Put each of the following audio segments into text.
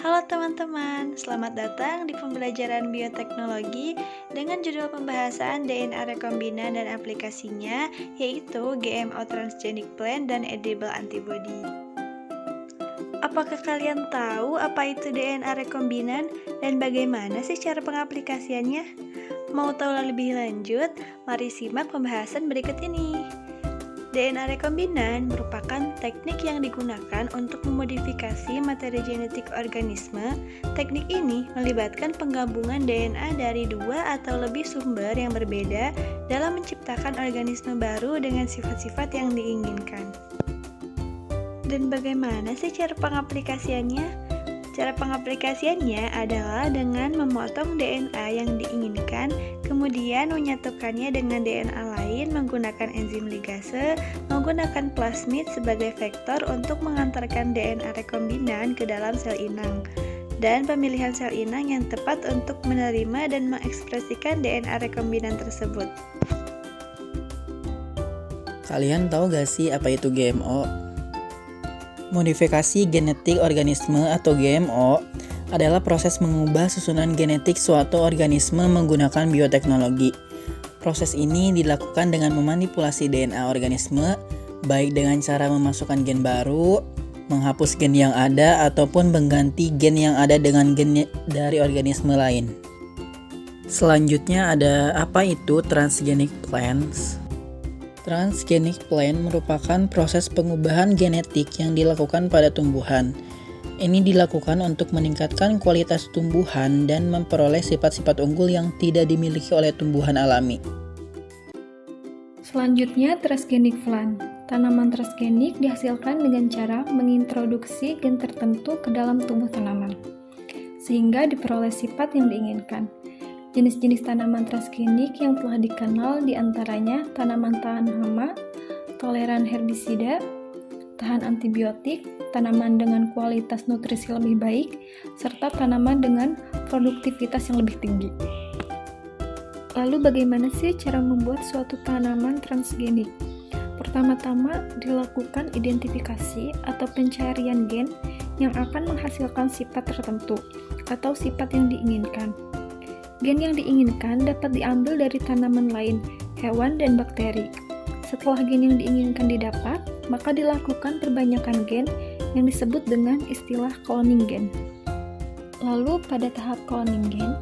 Halo teman-teman, selamat datang di pembelajaran bioteknologi dengan judul pembahasan DNA rekombinan dan aplikasinya, yaitu GMO transgenic plant dan edible antibody. Apakah kalian tahu apa itu DNA rekombinan dan bagaimana sih cara pengaplikasiannya? Mau tahu lebih lanjut? Mari simak pembahasan berikut ini. DNA rekombinan merupakan teknik yang digunakan untuk memodifikasi materi genetik organisme. Teknik ini melibatkan penggabungan DNA dari dua atau lebih sumber yang berbeda dalam menciptakan organisme baru dengan sifat-sifat yang diinginkan. Dan bagaimana sih cara pengaplikasiannya? Cara pengaplikasiannya adalah dengan memotong DNA yang diinginkan, kemudian menyatukannya dengan DNA lain menggunakan enzim ligase, menggunakan plasmid sebagai vektor untuk mengantarkan DNA rekombinan ke dalam sel inang, dan pemilihan sel inang yang tepat untuk menerima dan mengekspresikan DNA rekombinan tersebut. Kalian tahu gak sih apa itu GMO? Modifikasi genetik organisme atau GMO adalah proses mengubah susunan genetik suatu organisme menggunakan bioteknologi. Proses ini dilakukan dengan memanipulasi DNA organisme, baik dengan cara memasukkan gen baru, menghapus gen yang ada, ataupun mengganti gen yang ada dengan gen dari organisme lain. Selanjutnya ada apa itu transgenic plants? Transgenic plant merupakan proses pengubahan genetik yang dilakukan pada tumbuhan. Ini dilakukan untuk meningkatkan kualitas tumbuhan dan memperoleh sifat-sifat unggul yang tidak dimiliki oleh tumbuhan alami. Selanjutnya, transgenic plant. Tanaman transgenik dihasilkan dengan cara mengintroduksi gen tertentu ke dalam tubuh tanaman, sehingga diperoleh sifat yang diinginkan. Jenis-jenis tanaman transgenik yang telah dikenal diantaranya tanaman tahan hama, toleran herbisida, tahan antibiotik, tanaman dengan kualitas nutrisi lebih baik, serta tanaman dengan produktivitas yang lebih tinggi. Lalu bagaimana sih cara membuat suatu tanaman transgenik? Pertama-tama dilakukan identifikasi atau pencarian gen yang akan menghasilkan sifat tertentu atau sifat yang diinginkan. Gen yang diinginkan dapat diambil dari tanaman lain, hewan, dan bakteri. Setelah gen yang diinginkan didapat, maka dilakukan perbanyakan gen yang disebut dengan istilah cloning gen. Lalu pada tahap cloning gen,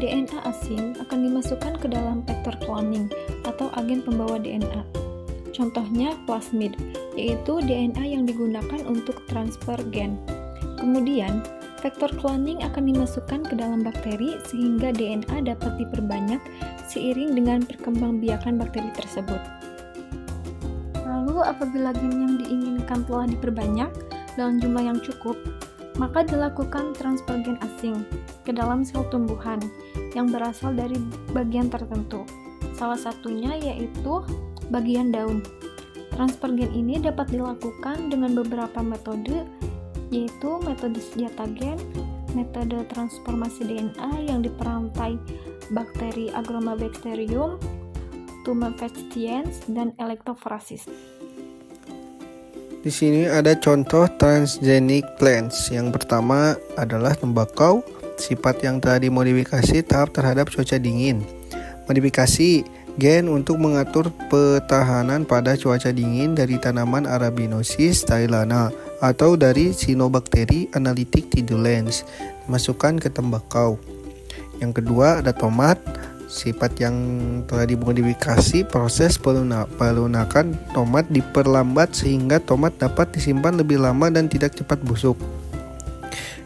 DNA asing akan dimasukkan ke dalam vektor cloning atau agen pembawa DNA. Contohnya plasmid, yaitu DNA yang digunakan untuk transfer gen. Kemudian, vektor cloning akan dimasukkan ke dalam bakteri sehingga DNA dapat diperbanyak seiring dengan perkembangbiakan bakteri tersebut. Lalu apabila gen yang diinginkan telah diperbanyak dalam jumlah yang cukup, maka dilakukan transfer gen asing ke dalam sel tumbuhan yang berasal dari bagian tertentu. Salah satunya yaitu bagian daun. Transfer gen ini dapat dilakukan dengan beberapa metode, yaitu metode senjata gen, metode transformasi DNA yang diperantai bakteri Agrobacterium, tumefactiens, dan elektroforesis. Di sini ada contoh transgenic plants. Yang pertama adalah tembakau, sifat yang telah dimodifikasi tahap terhadap cuaca dingin. Modifikasi gen untuk mengatur pertahanan pada cuaca dingin dari tanaman Arabinosis thailandana atau dari Cyanobacteria analytic-tidulens dimasukkan ke tembakau. Yang kedua ada tomat, sifat yang telah dimodifikasi, proses pelunakan tomat diperlambat sehingga tomat dapat disimpan lebih lama dan tidak cepat busuk.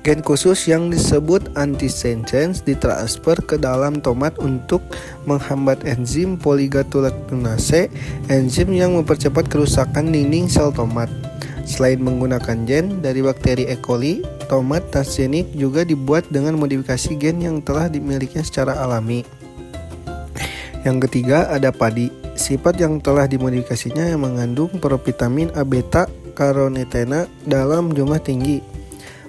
Gen khusus yang disebut antisense ditransfer ke dalam tomat untuk menghambat enzim polygatulactunase, enzim yang mempercepat kerusakan dinding sel tomat. Selain menggunakan gen dari bakteri E. coli, tomat transgenik juga dibuat dengan modifikasi gen yang telah dimilikinya secara alami. Yang ketiga ada padi, sifat yang telah dimodifikasinya yang mengandung provitamin A beta carotenoid dalam jumlah tinggi.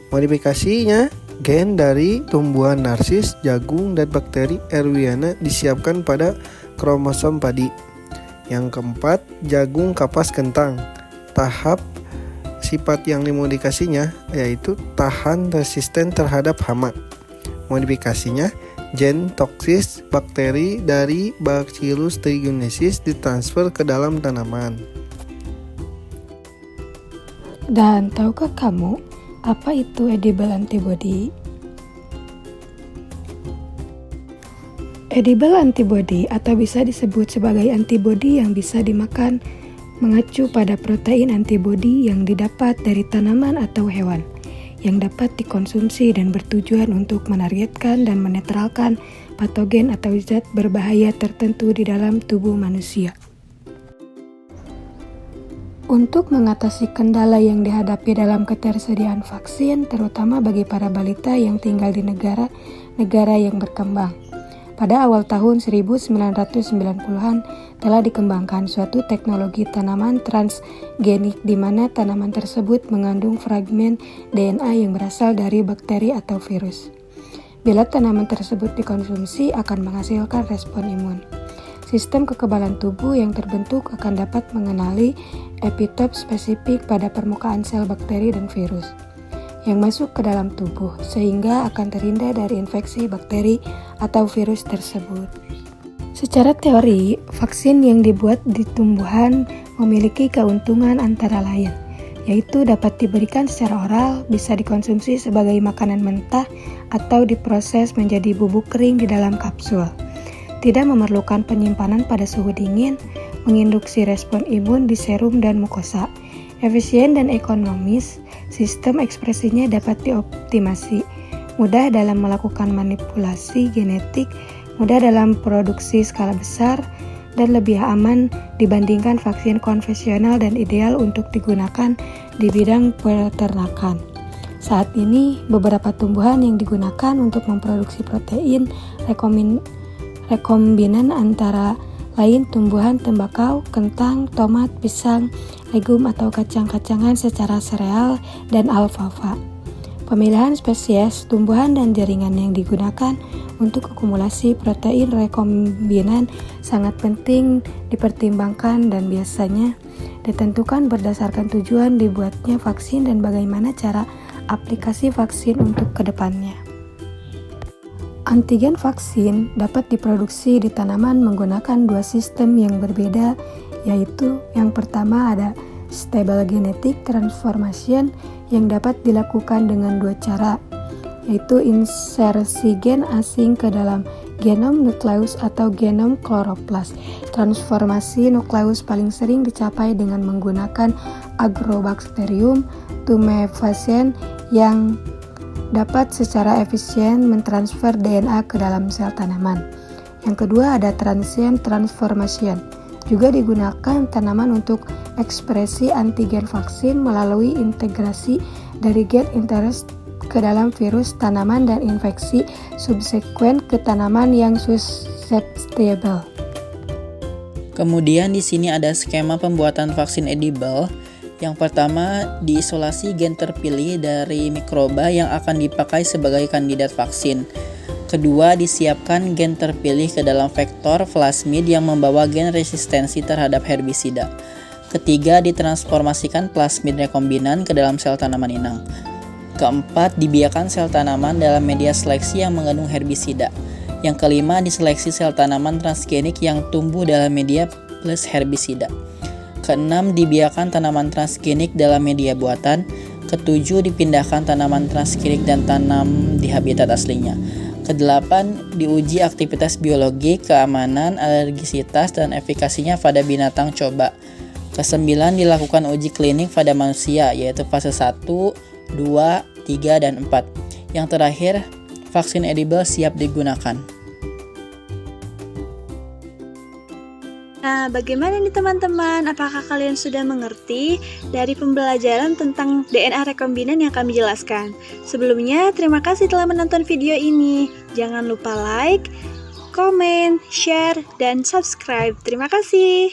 Modifikasinya gen dari tumbuhan narsis, jagung, dan bakteri Erwinia disiapkan pada kromosom padi. Yang keempat, jagung kapas kentang. Tahap Sifat yang dimodifikasinya yaitu tahan resisten terhadap hama. Modifikasinya, gen toksis bakteri dari Bacillus thuringiensis ditransfer ke dalam tanaman. Dan tahukah kamu apa itu edible antibody? Edible antibody atau bisa disebut sebagai antibody yang bisa dimakan mengacu pada protein antibody yang didapat dari tanaman atau hewan yang dapat dikonsumsi dan bertujuan untuk menargetkan dan menetralkan patogen atau zat berbahaya tertentu di dalam tubuh manusia. Untuk mengatasi kendala yang dihadapi dalam ketersediaan vaksin, terutama bagi para balita yang tinggal di negara-negara yang berkembang. Pada awal tahun 1990-an telah dikembangkan suatu teknologi tanaman transgenik di mana tanaman tersebut mengandung fragmen DNA yang berasal dari bakteri atau virus. Bila tanaman tersebut dikonsumsi akan menghasilkan respon imun. Sistem kekebalan tubuh yang terbentuk akan dapat mengenali epitop spesifik pada permukaan sel bakteri dan virus yang masuk ke dalam tubuh, sehingga akan terhindar dari infeksi bakteri atau virus tersebut. Secara teori, vaksin yang dibuat di tumbuhan memiliki keuntungan antara lain, yaitu dapat diberikan secara oral, bisa dikonsumsi sebagai makanan mentah, atau diproses menjadi bubuk kering di dalam kapsul. Tidak memerlukan penyimpanan pada suhu dingin, menginduksi respon imun di serum dan mukosa. Efisien dan ekonomis, sistem ekspresinya dapat dioptimasi, mudah dalam melakukan manipulasi genetik, mudah dalam produksi skala besar, dan lebih aman dibandingkan vaksin konvensional dan ideal untuk digunakan di bidang peternakan. Saat ini, beberapa tumbuhan yang digunakan untuk memproduksi protein rekombinan antara lain tumbuhan tembakau, kentang, tomat, pisang, legum atau kacang-kacangan secara sereal, dan alfalfa. Pemilihan spesies, tumbuhan, dan jaringan yang digunakan untuk akumulasi protein rekombinan sangat penting dipertimbangkan dan biasanya ditentukan berdasarkan tujuan dibuatnya vaksin dan bagaimana cara aplikasi vaksin untuk kedepannya. Antigen vaksin dapat diproduksi di tanaman menggunakan dua sistem yang berbeda, yaitu yang pertama ada stable genetic transformation yang dapat dilakukan dengan dua cara, yaitu insersi gen asing ke dalam genom nukleus atau genom kloroplas. Transformasi nukleus paling sering dicapai dengan menggunakan Agrobacterium tumefaciens yang dapat secara efisien mentransfer DNA ke dalam sel tanaman. Yang kedua ada transient transformation. Juga digunakan tanaman untuk ekspresi antigen vaksin melalui integrasi dari gen interest ke dalam virus tanaman dan infeksi subsekuen ke tanaman yang susceptible. Kemudian di sini ada skema pembuatan vaksin edible. Yang pertama, diisolasi gen terpilih dari mikroba yang akan dipakai sebagai kandidat vaksin. Kedua, disiapkan gen terpilih ke dalam vektor plasmid yang membawa gen resistensi terhadap herbisida. Ketiga, ditransformasikan plasmid rekombinan ke dalam sel tanaman inang. Keempat, dibiarkan sel tanaman dalam media seleksi yang mengandung herbisida. Yang kelima, diseleksi sel tanaman transgenik yang tumbuh dalam media plus herbisida. Keenam, dibiarkan tanaman transgenik dalam media buatan. Ketujuh, dipindahkan tanaman transgenik dan tanam di habitat aslinya. Kedelapan, diuji aktivitas biologi, keamanan, alergisitas, dan efikasinya pada binatang coba. Kesembilan, dilakukan uji klinik pada manusia, yaitu fase 1, 2, 3, dan 4. Yang terakhir, vaksin edible siap digunakan. Nah, bagaimana nih teman-teman? Apakah kalian sudah mengerti dari pembelajaran tentang DNA rekombinan yang kami jelaskan? Sebelumnya, terima kasih telah menonton video ini. Jangan lupa like, komen, share, dan subscribe. Terima kasih.